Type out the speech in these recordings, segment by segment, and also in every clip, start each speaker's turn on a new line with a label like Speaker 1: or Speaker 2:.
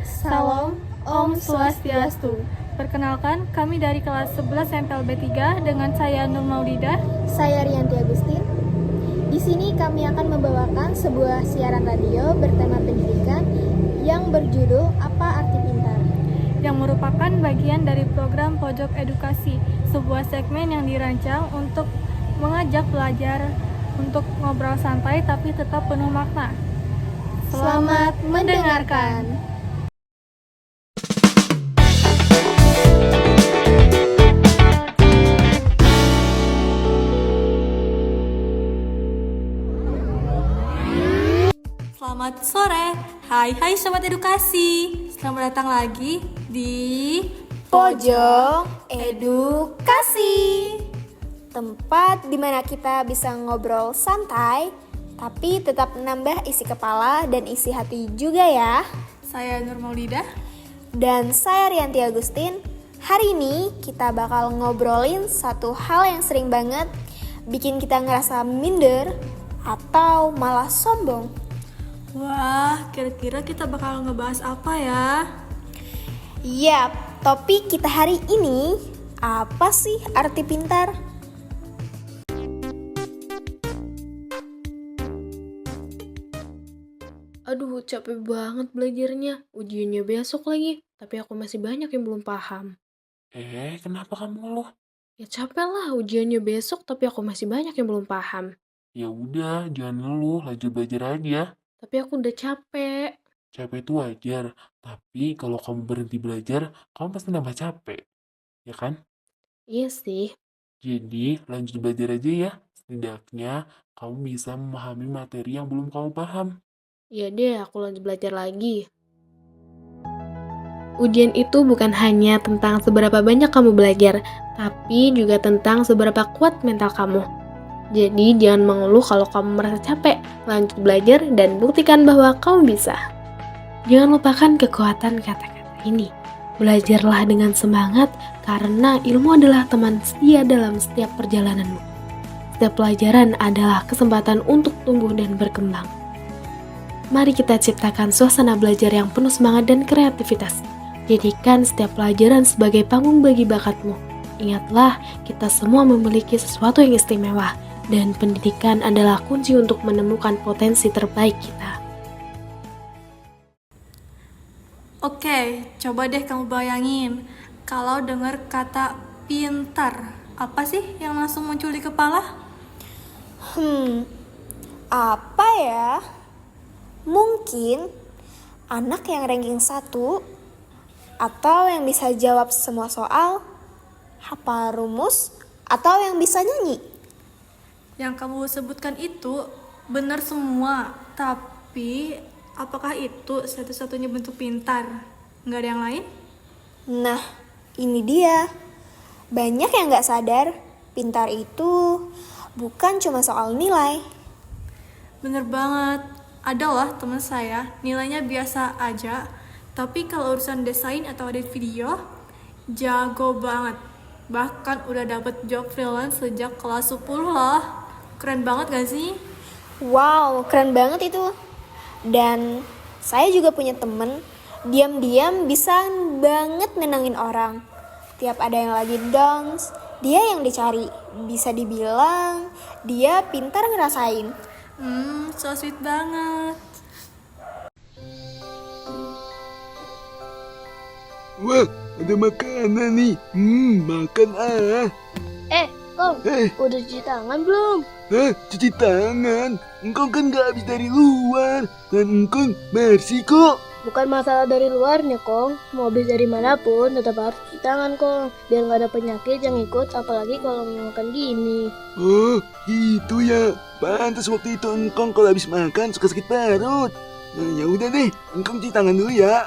Speaker 1: Salam, Om Swastiastu. Perkenalkan, kami dari kelas 11 MPLB 3 dengan saya Nur Maulidah.
Speaker 2: Saya Rianti Agustin. Di sini kami akan membawakan sebuah siaran radio bertema pendidikan yang berjudul Apa Arti Pintar?
Speaker 1: Yang merupakan bagian dari program Pojok Edukasi, sebuah segmen yang dirancang untuk mengajak pelajar untuk ngobrol santai tapi tetap penuh makna.
Speaker 2: Selamat mendengarkan.
Speaker 1: Selamat sore, hai Sobat Edukasi. Selamat datang lagi di
Speaker 2: Pojok Edukasi. Tempat di mana kita bisa ngobrol santai, tapi tetap menambah isi kepala dan isi hati juga ya.
Speaker 1: Saya Nur Maulidah.
Speaker 2: Dan saya Rianti Agustin. Hari ini kita bakal ngobrolin satu hal yang sering banget bikin kita ngerasa minder atau malah sombong.
Speaker 1: Wah, kira-kira kita bakal ngebahas apa ya?
Speaker 2: Yap, topik kita hari ini, apa sih arti pintar?
Speaker 3: Aduh, capek banget belajarnya. Ujiannya besok lagi, tapi aku masih banyak yang belum paham.
Speaker 4: Kenapa kamu ngeluh?
Speaker 3: Ya capek lah, ujiannya besok, tapi aku masih banyak yang belum paham.
Speaker 4: Ya udah, jangan ngeluh, lanjut belajar aja.
Speaker 3: Tapi aku udah capek.
Speaker 4: Capek itu wajar, tapi kalau kamu berhenti belajar, kamu pasti nambah capek. Ya kan?
Speaker 3: Iya sih.
Speaker 4: Jadi, lanjut belajar aja ya. Setidaknya, kamu bisa memahami materi yang belum kamu paham.
Speaker 3: Ya deh, aku lanjut belajar lagi. Ujian itu bukan hanya tentang seberapa banyak kamu belajar, tapi juga tentang seberapa kuat mental kamu. Jadi jangan mengeluh kalau kamu merasa capek. Lanjut belajar dan buktikan bahwa kamu bisa. Jangan lupakan kekuatan kata-kata ini. Belajarlah dengan semangat karena ilmu adalah teman setia dalam setiap perjalananmu. Setiap pelajaran adalah kesempatan untuk tumbuh dan berkembang. Mari kita ciptakan suasana belajar yang penuh semangat dan kreativitas. Jadikan setiap pelajaran sebagai panggung bagi bakatmu. Ingatlah, kita semua memiliki sesuatu yang istimewa, dan pendidikan adalah kunci untuk menemukan potensi terbaik kita.
Speaker 1: Oke, coba deh kamu bayangin, kalau dengar kata pintar, apa sih yang langsung muncul di kepala?
Speaker 2: Apa ya? Mungkin anak yang ranking 1 atau yang bisa jawab semua soal, hafal rumus, atau yang bisa nyanyi.
Speaker 1: Yang kamu sebutkan itu benar semua, tapi apakah itu satu-satunya bentuk pintar? Nggak ada yang lain?
Speaker 2: Nah, ini dia. Banyak yang gak sadar, pintar itu bukan cuma soal nilai.
Speaker 1: Bener banget. Ada loh teman saya, nilainya biasa aja, tapi kalau urusan desain atau edit video, jago banget. Bahkan udah dapet job freelance sejak kelas 10 loh. Keren banget gak sih?
Speaker 2: Wow, keren banget itu. Dan saya juga punya temen, diam-diam bisa banget nenangin orang. Tiap ada yang lagi downs, dia yang dicari. Bisa dibilang, dia pintar ngerasain.
Speaker 1: So sweet banget.
Speaker 5: Wah, ada makanan nih. Makan ah.
Speaker 6: Kong, udah cuci tangan belum?
Speaker 5: Cuci tangan. Engkau kan gak habis dari luar. Dan engkau bersih kok.
Speaker 6: Bukan masalah dari luarnya, Kong. Mau habis dari manapun, tetap harus cuci tangan, Kong. Biar gak ada penyakit yang ikut, apalagi kalau makan gini.
Speaker 5: Oh, gitu ya. Pantas waktu itu engkau kalau habis makan suka sakit perut. Ya udah deh, engkau cuci tangan dulu ya.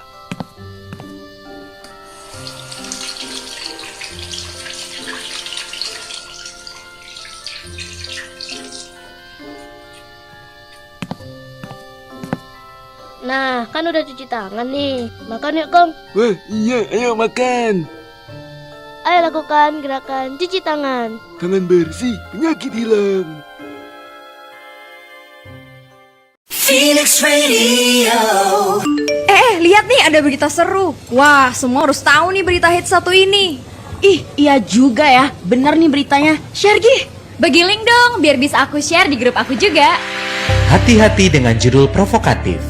Speaker 6: Nah, kan udah cuci tangan nih. Makan yuk, Kong.
Speaker 5: Wah, iya, ayo makan.
Speaker 6: Ayo lakukan gerakan cuci tangan.
Speaker 5: Tangan bersih, penyakit hilang.
Speaker 7: Phoenix Radio. Lihat nih ada berita seru. Wah, semua harus tahu nih berita hit satu ini.
Speaker 8: Ih, iya juga ya. Bener nih beritanya. Share Gih.
Speaker 7: Bagi link dong, biar bisa aku share di grup aku juga.
Speaker 9: Hati-hati dengan judul provokatif.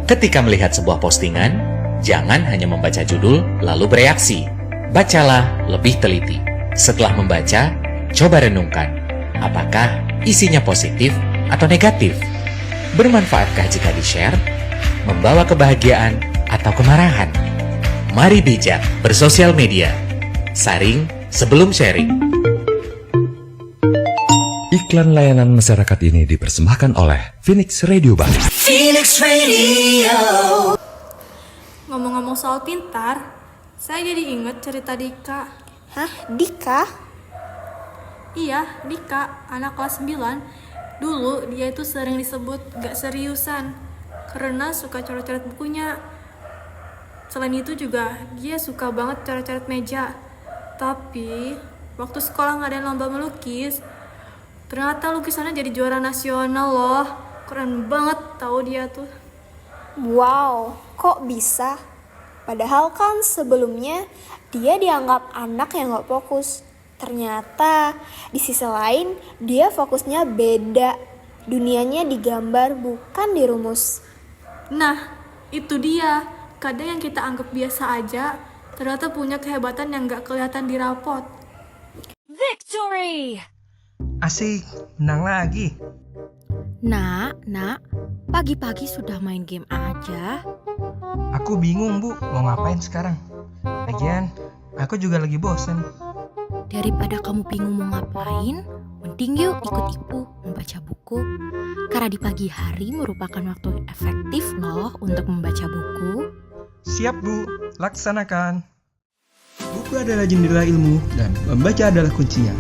Speaker 9: Ketika melihat sebuah postingan, jangan hanya membaca judul lalu bereaksi. Bacalah lebih teliti. Setelah membaca, coba renungkan. Apakah isinya positif atau negatif? Bermanfaatkah jika di-share? Membawa kebahagiaan atau kemarahan? Mari bijak bersosial media. Saring sebelum sharing.
Speaker 10: Iklan layanan masyarakat ini dipersembahkan oleh Phoenix Radio Bali.
Speaker 11: Phoenix Radio.
Speaker 1: Ngomong-ngomong soal pintar, saya jadi inget cerita Dika.
Speaker 2: Hah, Dika?
Speaker 1: Iya, Dika, anak kelas 9. Dulu dia itu sering disebut gak seriusan karena suka coret-coret bukunya. Selain itu juga dia suka banget coret-coret meja. Tapi waktu sekolah ngadain lomba melukis, ternyata lukisannya jadi juara nasional loh. Keren banget tahu dia tuh.
Speaker 2: Wow, kok bisa? Padahal kan sebelumnya dia dianggap anak yang gak fokus. Ternyata di sisi lain dia fokusnya beda. Dunianya digambar bukan dirumus.
Speaker 1: Nah, itu dia. Kadang yang kita anggap biasa aja, ternyata punya kehebatan yang gak kelihatan di rapot.
Speaker 8: Victory!
Speaker 12: Asik, menang lagi.
Speaker 8: Nak, pagi-pagi sudah main game aja.
Speaker 12: Aku bingung, Bu, mau ngapain sekarang? Lagian, aku juga lagi bosen.
Speaker 8: Daripada kamu bingung mau ngapain, mending yuk ikut Ibu membaca buku. Karena di pagi hari merupakan waktu efektif loh untuk membaca buku.
Speaker 12: Siap, Bu, laksanakan. Buku adalah jendela ilmu dan membaca adalah kuncinya.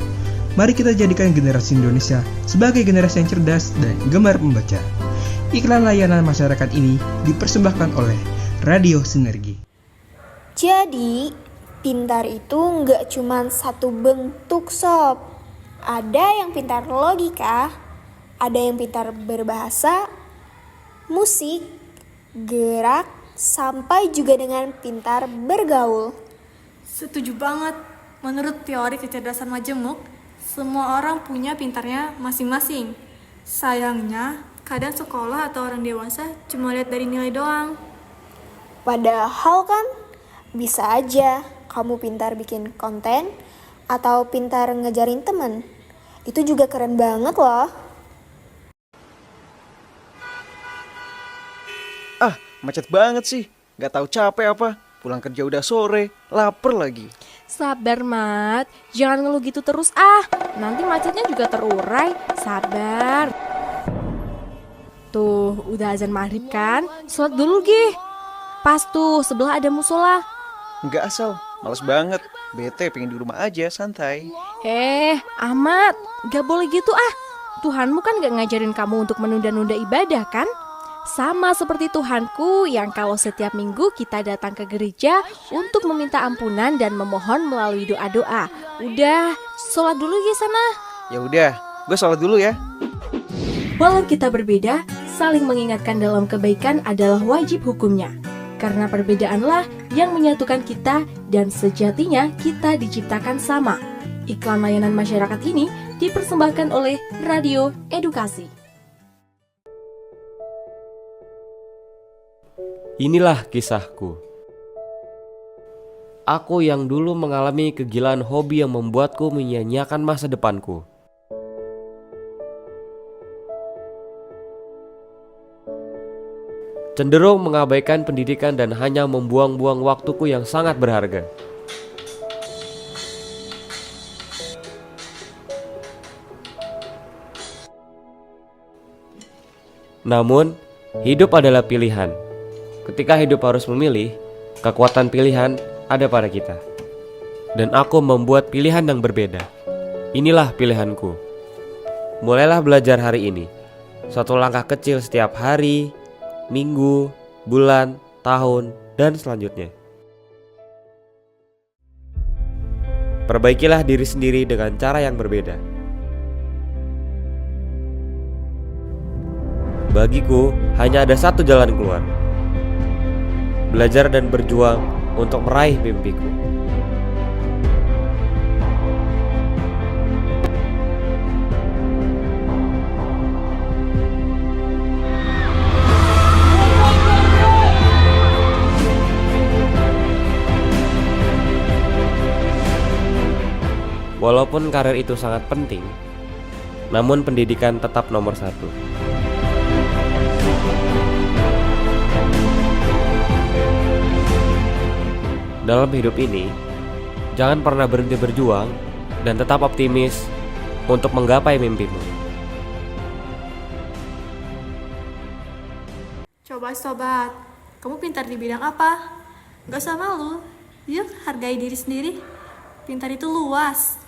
Speaker 12: Mari kita jadikan generasi Indonesia sebagai generasi yang cerdas dan gemar membaca. Iklan layanan masyarakat ini dipersembahkan oleh Radio Sinergi.
Speaker 2: Jadi, pintar itu nggak cuma satu bentuk sob. Ada yang pintar logika, ada yang pintar berbahasa, musik, gerak, sampai juga dengan pintar bergaul.
Speaker 1: Setuju banget. Menurut teori kecerdasan majemuk, semua orang punya pintarnya masing-masing. Sayangnya, kadang sekolah atau orang dewasa cuma lihat dari nilai doang.
Speaker 2: Padahal kan bisa aja kamu pintar bikin konten atau pintar ngejarin temen. Itu juga keren banget loh.
Speaker 13: Ah, macet banget sih. Gak tahu capek apa. Pulang kerja udah sore, lapar lagi.
Speaker 14: Sabar, Mat. Jangan ngeluh gitu terus ah. Nanti macetnya juga terurai. Sabar. Tuh, udah azan maghrib kan? Sholat dulu, Gih. Pas tuh, sebelah ada musola.
Speaker 13: Nggak asal, males banget. Bete pengen di rumah aja, santai.
Speaker 14: Ahmad, gak boleh gitu ah. Tuhanmu kan gak ngajarin kamu untuk menunda-nunda ibadah kan? Sama seperti Tuhanku yang kalau setiap minggu kita datang ke gereja untuk meminta ampunan dan memohon melalui doa-doa. Udah, sholat dulu ya sana.
Speaker 13: Ya udah, gue sholat dulu ya.
Speaker 14: Walau kita berbeda, saling mengingatkan dalam kebaikan adalah wajib hukumnya. Karena perbedaanlah yang menyatukan kita dan sejatinya kita diciptakan sama. Iklan layanan masyarakat ini dipersembahkan oleh Radio Edukasi.
Speaker 15: Inilah kisahku. Aku yang dulu mengalami kegilaan hobi yang membuatku menyia-nyiakan masa depanku. Cenderung mengabaikan pendidikan dan hanya membuang-buang waktuku yang sangat berharga. Namun, hidup adalah pilihan. Ketika hidup harus memilih, kekuatan pilihan ada pada kita. Dan aku membuat pilihan yang berbeda. Inilah pilihanku. Mulailah belajar hari ini. Satu langkah kecil setiap hari, minggu, bulan, tahun, dan selanjutnya. Perbaikilah diri sendiri dengan cara yang berbeda. Bagiku, hanya ada satu jalan keluar. belajar dan berjuang untuk meraih mimpiku. Walaupun karir itu sangat penting, namun pendidikan tetap nomor satu. Dalam hidup ini, jangan pernah berhenti berjuang dan tetap optimis untuk menggapai mimpimu.
Speaker 1: Coba sobat, kamu pintar di bidang apa? Gak usah malu, yuk hargai diri sendiri. Pintar itu luas.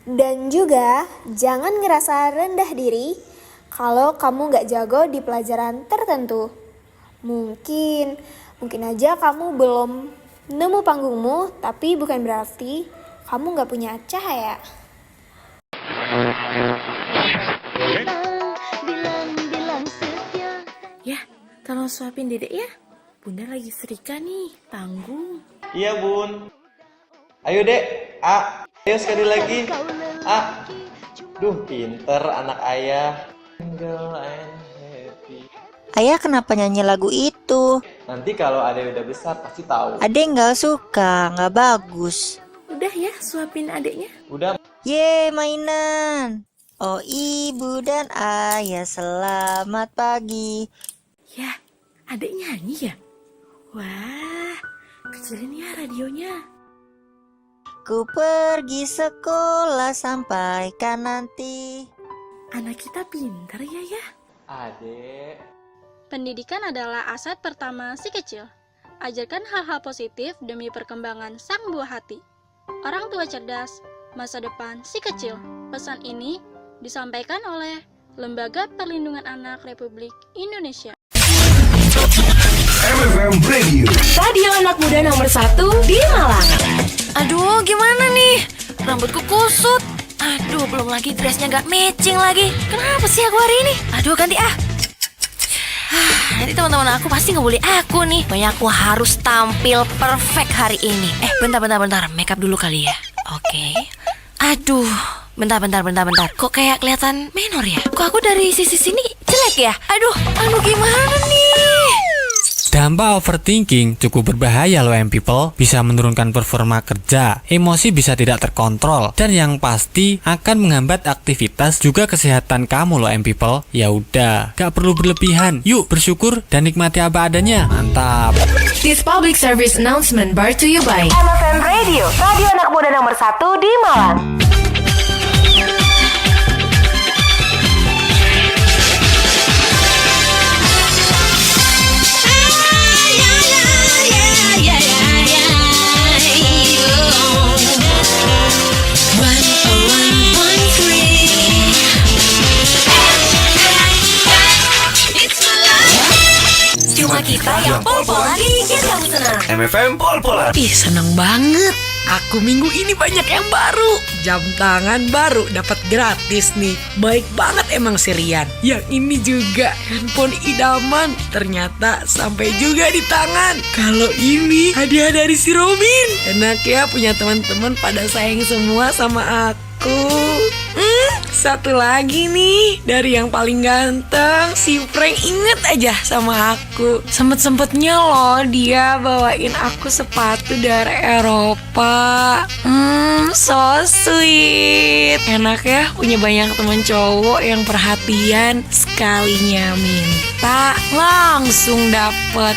Speaker 2: Dan juga jangan ngerasa rendah diri kalau kamu gak jago di pelajaran tertentu. Mungkin aja kamu belum nemu panggungmu, tapi bukan berarti kamu gak punya cahaya.
Speaker 16: Ya, tolong suapin dedek ya. Bunda lagi serika nih, tanggung.
Speaker 17: Iya bun. Ayo dek, A. Ayo sekali lagi. A. Duh, pinter anak ayah. Single and happy.
Speaker 18: Ayah kenapa nyanyi lagu itu?
Speaker 17: Nanti kalau adek udah besar pasti tahu.
Speaker 18: Adek nggak suka, nggak bagus.
Speaker 16: Udah ya, suapin adeknya.
Speaker 17: Udah.
Speaker 18: Ye, mainan. Oh ibu dan ayah selamat pagi.
Speaker 16: Ya, adek nyanyi ya? Wah, kecilin ya radionya.
Speaker 18: Ku pergi sekolah sampaikan nanti.
Speaker 16: Anak kita pintar ya.
Speaker 17: Adek.
Speaker 19: Pendidikan adalah aset pertama si kecil. Ajarkan hal-hal positif demi perkembangan sang buah hati. Orang tua cerdas, masa depan si kecil. Pesan ini disampaikan oleh Lembaga Perlindungan Anak Republik Indonesia.
Speaker 11: MFM Radio,
Speaker 7: Radio anak muda nomor 1 di Malang.
Speaker 8: Aduh, gimana nih? Rambutku kusut. Aduh, belum lagi dressnya gak matching lagi. Kenapa sih aku hari ini? Aduh, ganti ah. Nanti teman-teman aku pasti ngebully aku nih. Pokoknya aku harus tampil perfect hari ini. Bentar. Makeup dulu kali ya. Oke. Aduh, bentar. Kok kayak kelihatan menor ya? Kok aku dari sisi sini jelek ya? Aduh, gimana nih?
Speaker 20: Dampak overthinking cukup berbahaya loh people. Bisa menurunkan performa kerja, emosi bisa tidak terkontrol, dan yang pasti akan menghambat aktivitas juga kesehatan kamu loh people. Ya udah, gak perlu berlebihan. Yuk bersyukur dan nikmati apa adanya. Mantap.
Speaker 7: This public service announcement brought to you by MFM Radio, radio anak muda nomor 1 di Malang. Cuma kita yang pol-polan bikin kamu senang.
Speaker 11: MFM pol-polan.
Speaker 8: Ih, seneng banget.
Speaker 7: Aku minggu ini banyak yang baru. Jam tangan baru dapat gratis nih. Baik banget emang si Rian. Yang ini juga handphone idaman. Ternyata sampai juga di tangan. Kalau ini hadiah dari si Robin. Enak ya punya teman-teman pada sayang semua sama aku. Satu lagi nih, dari yang paling ganteng, si Frank inget aja sama aku. Sempet-sempetnya loh dia bawain aku sepatu dari Eropa. So sweet. Enak ya punya banyak teman cowok yang perhatian. Sekalinya minta, langsung dapet.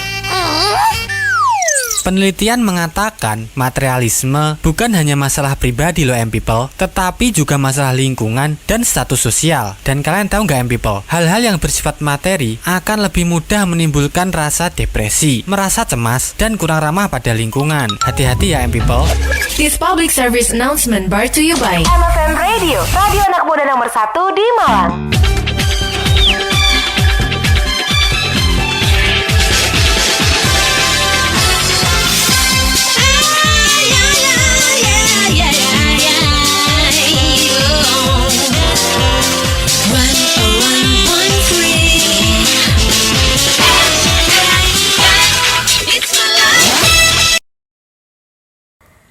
Speaker 20: Penelitian mengatakan materialisme bukan hanya masalah pribadi loh people, tetapi juga masalah lingkungan dan status sosial. Dan kalian tahu nggak people, hal-hal yang bersifat materi akan lebih mudah menimbulkan rasa depresi, merasa cemas, dan kurang ramah pada lingkungan. Hati-hati ya people.
Speaker 7: This public service announcement brought to you by MFM Radio, radio anak muda nomor 1 di Malang.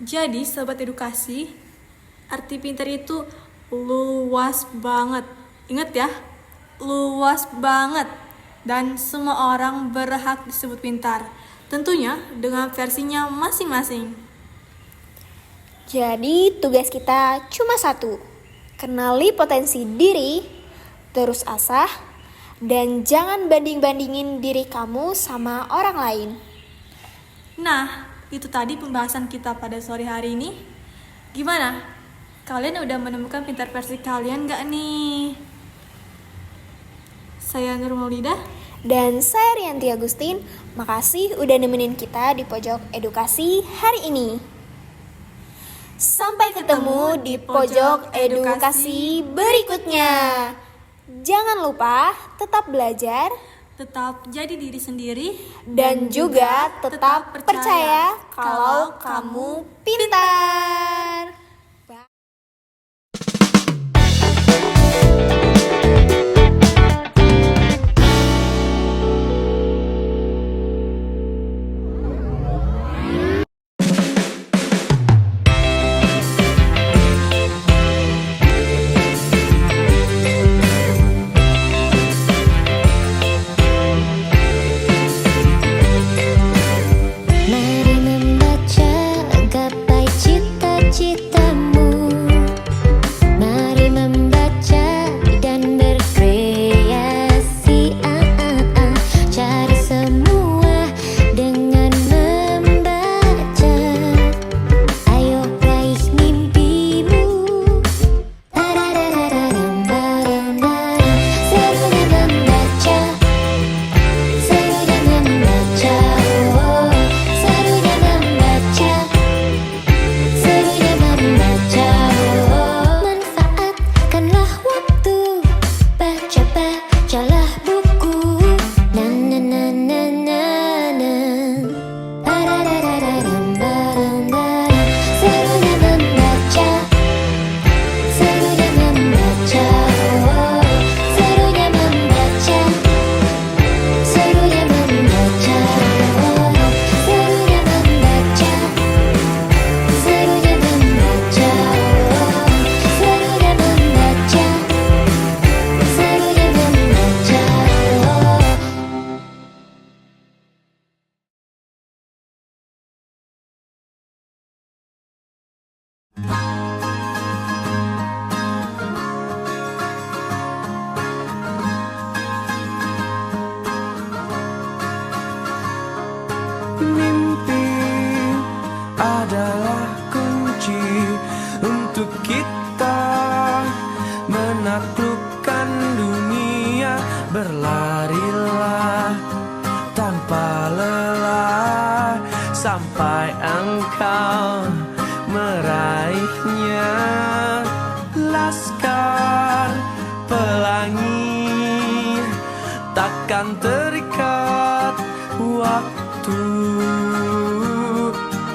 Speaker 1: Jadi, sobat edukasi, arti pintar itu luas banget. Ingat ya, luas banget. Dan semua orang berhak disebut pintar. Tentunya dengan versinya masing-masing.
Speaker 2: Jadi tugas kita cuma satu. Kenali potensi diri, terus asah, dan jangan banding-bandingin diri kamu sama orang lain.
Speaker 1: Nah, itu tadi pembahasan kita pada sore hari ini. Gimana? Kalian udah menemukan pintar versi kalian gak nih? Saya Nur Maulidah.
Speaker 2: Dan saya Rianti Agustin. Makasih udah nemenin kita di pojok edukasi hari ini. Sampai ketemu di pojok edukasi berikutnya. Jangan lupa tetap belajar,
Speaker 1: tetap jadi diri sendiri,
Speaker 2: dan juga tetap percaya kalau kamu pintar.
Speaker 21: Mari membaca, gapai cita-citamu. Mari membaca dan berkreasi. Cari semua dengan membaca. Ayo raih mimpimu. Serunya membaca, serunya membaca. Serunya membaca, serunya membaca. Manfaatkanlah waktu, bacalah buku. Na na na na na na. Serunya membaca, serunya membaca. Serunya membaca, serunya membaca. Serunya membaca, serunya membaca. Serunya membaca, serunya membaca.
Speaker 22: Mimpi adalah kunci untuk kita menaklukkan dunia. Berlarilah tanpa lelah sampai engkau meraihnya. Laskar pelangi takkan terikat waktu.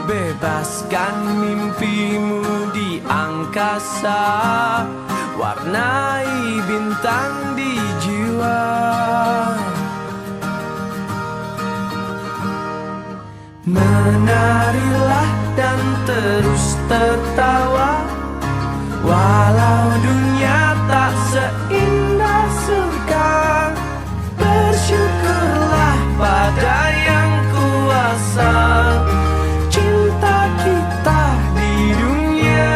Speaker 22: Bebaskan mimpimu di angkasa, warnai bintang di jiwa. Menarilah dan terus tertawa, walau dunia tak seindah surga. Bersyukurlah pada yang kuasa, cinta kita di dunia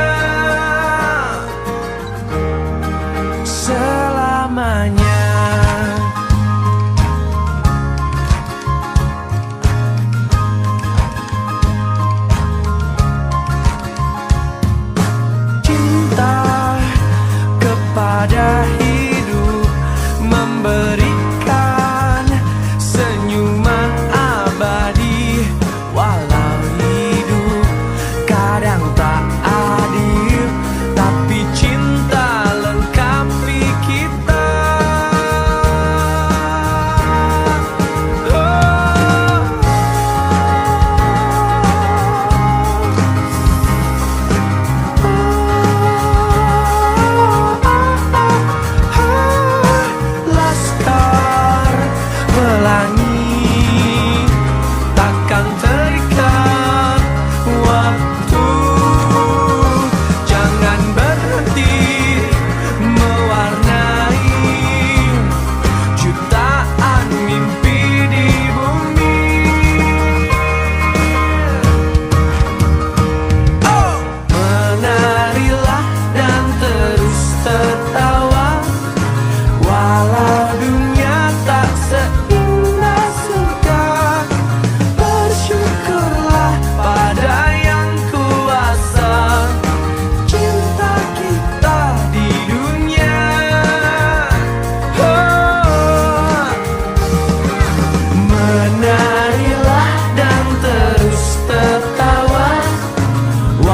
Speaker 22: selamanya. Cinta kepada hidup, memberikan senyuman abadi. Walau hidup kadang tak adil, tapi cinta lengkapi kita.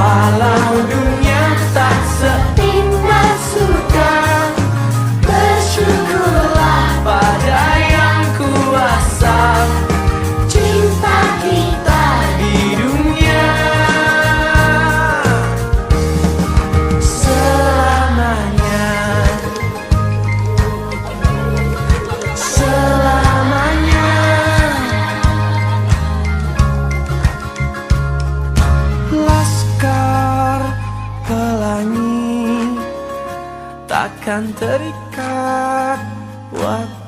Speaker 22: Walau dunia tak seindah surga, bersyukurlah pada yang kuasa cinta kita di dunia selamanya. Selamanya. Laskar pelangi takkan terikat waktu.